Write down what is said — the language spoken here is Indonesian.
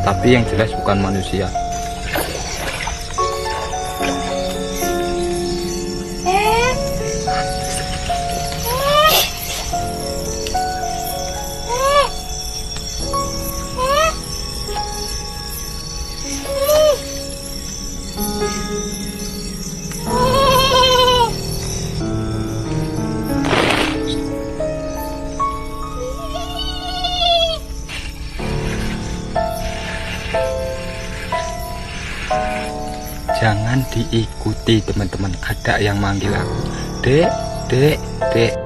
tapi yang jelas bukan manusia. Jangan diikuti teman-teman, ada yang manggil aku, dek, dek, dek.